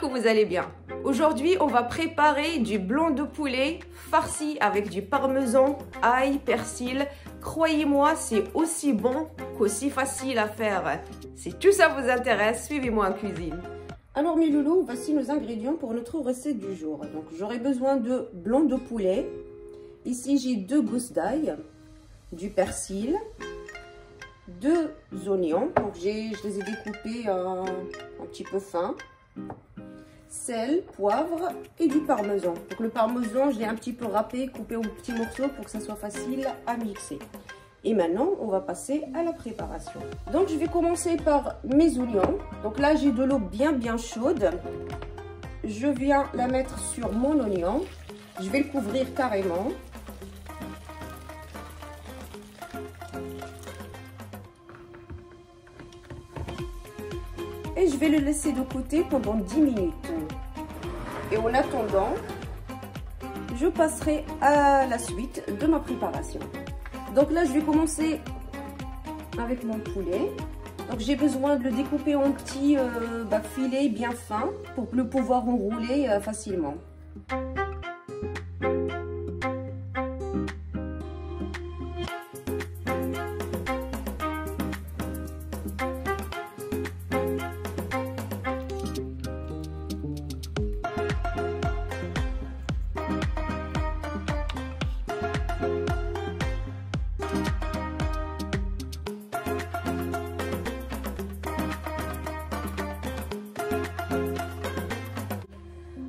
que vous allez bien. Aujourd'hui, on va préparer du blanc de poulet farci avec du parmesan, ail, persil. Croyez-moi, c'est aussi bon qu'aussi facile à faire. Si tout ça vous intéresse, suivez-moi en cuisine. Alors mes loulous, voici nos ingrédients pour notre recette du jour. Donc j'aurai besoin de blanc de poulet. Ici j'ai 2 gousses d'ail, du persil, 2 oignons. Donc je les ai découpés un petit peu fins. Sel, poivre et du parmesan. Donc le parmesan, je l'ai un petit peu râpé, coupé en petits morceaux pour que ça soit facile à mixer. Et maintenant, on va passer à la préparation. Donc je vais commencer par mes oignons. Donc là, j'ai de l'eau bien chaude. Je viens la mettre sur mon oignon. Je vais le couvrir carrément. Et je vais le laisser de côté pendant 10 minutes. Et en attendant, je passerai à la suite de ma préparation. Donc là, je vais commencer avec mon poulet. Donc j'ai besoin de le découper en petits filets bien fins pour le pouvoir enrouler facilement.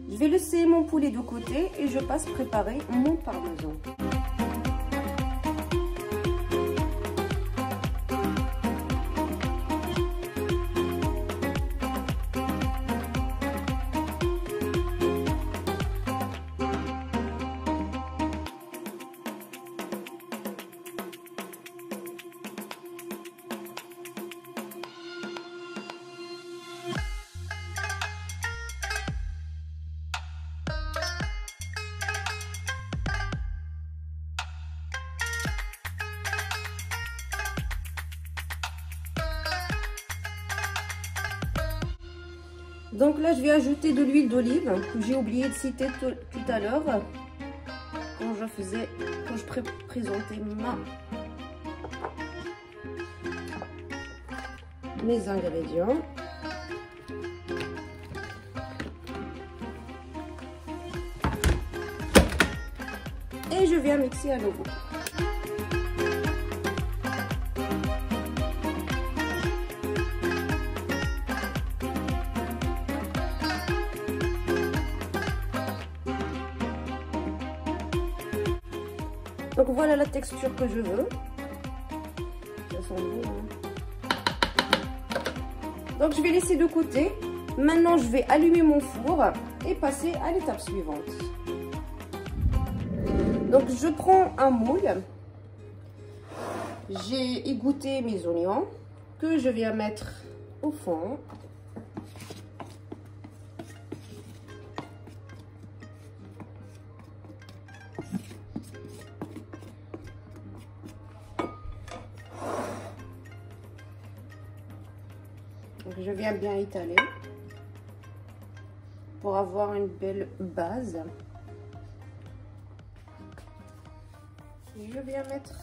Je vais laisser mon poulet de côté et je passe préparer mon parmesan. Donc là, je vais ajouter de l'huile d'olive que j'ai oublié de citer tout à l'heure quand je présentais mes ingrédients. Et je viens mixer à nouveau. Donc voilà la texture que je veux. Ça sent bon, hein. Donc je vais laisser de côté. Maintenant je vais allumer mon four et passer à l'étape suivante. Donc je prends un moule. J'ai égoutté mes oignons que je viens mettre au fond. Donc je viens bien étaler pour avoir une belle base. Je viens mettre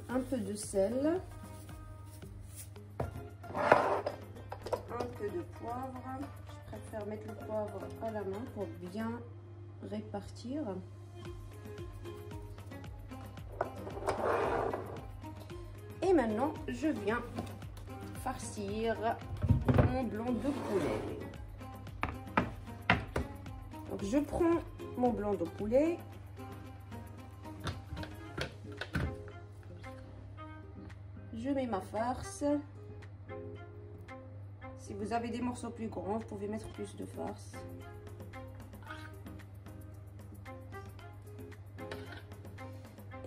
un peu de sel, un peu de poivre. Je préfère mettre le poivre à la main pour bien répartir. Et maintenant, je viens farcir mon blanc de poulet. Donc je prends mon blanc de poulet. Je mets ma farce. Si vous avez des morceaux plus grands, vous pouvez mettre plus de farce.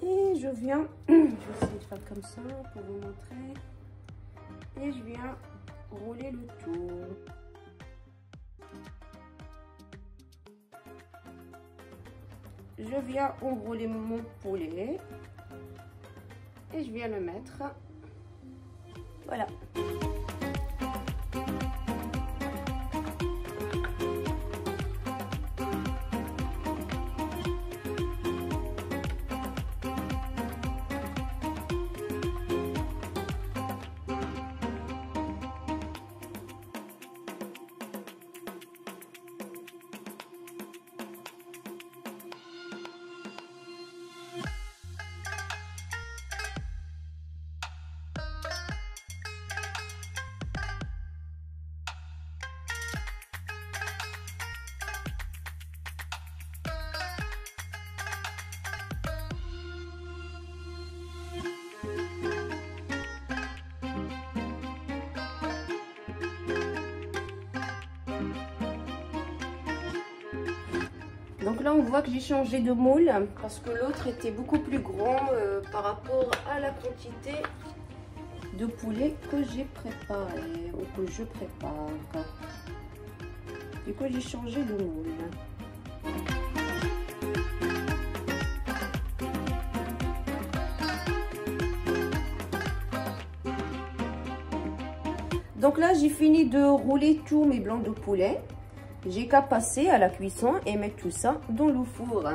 Et je viens, je vais essayer de faire comme ça pour vous montrer. Et je viens rouler le tout. Je viens enrouler mon poulet et je viens le mettre. Voilà. Donc là, on voit que j'ai changé de moule parce que l'autre était beaucoup plus grand par rapport à la quantité de poulet que j'ai préparé ou que je prépare. Du coup, j'ai changé de moule. Donc là, j'ai fini de rouler tous mes blancs de poulet. J'ai qu'à passer à la cuisson et mettre tout ça dans le four.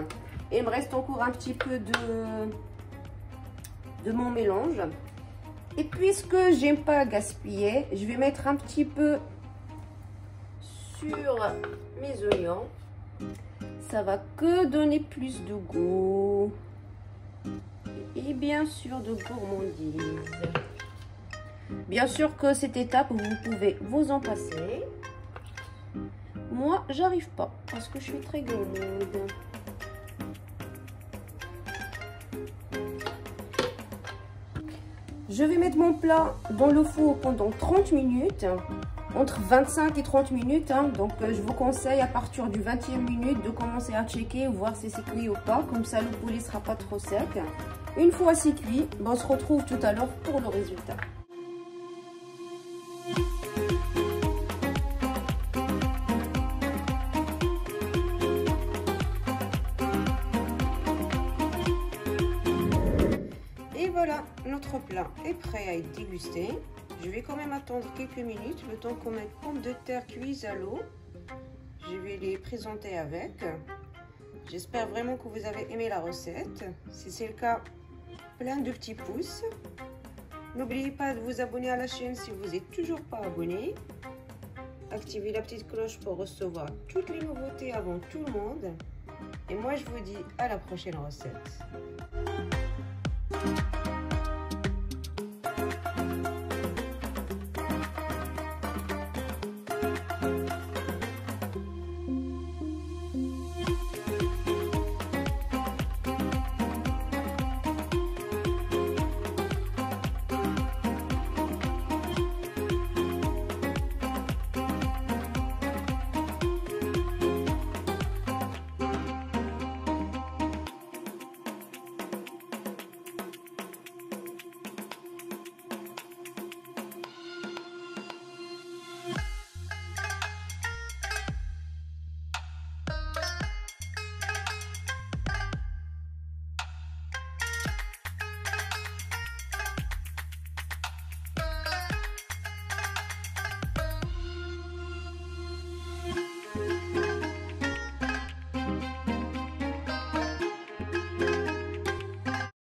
Et il me reste encore un petit peu de mon mélange. Et puisque j'aime pas gaspiller, je vais mettre un petit peu sur mes oignons. Ça va que donner plus de goût. Et bien sûr de gourmandise. Bien sûr que cette étape, vous pouvez vous en passer. Moi, j'arrive pas parce que je suis très gourmande. Je vais mettre mon plat dans le four pendant 30 minutes, entre 25 et 30 minutes. Donc, je vous conseille à partir du 20e minute de commencer à checker, voir si c'est cuit ou pas. Comme ça, le poulet ne sera pas trop sec. Une fois c'est cuit, on se retrouve tout à l'heure pour le résultat. Voilà, notre plat est prêt à être dégusté. Je vais quand même attendre quelques minutes, le temps qu'on mette pommes de terre cuises à l'eau. Je vais les présenter avec. J'espère vraiment que vous avez aimé la recette. Si c'est le cas, plein de petits pouces. N'oubliez pas de vous abonner à la chaîne si vous n'êtes toujours pas abonné. Activez la petite cloche pour recevoir toutes les nouveautés avant tout le monde. Et moi, je vous dis à la prochaine recette.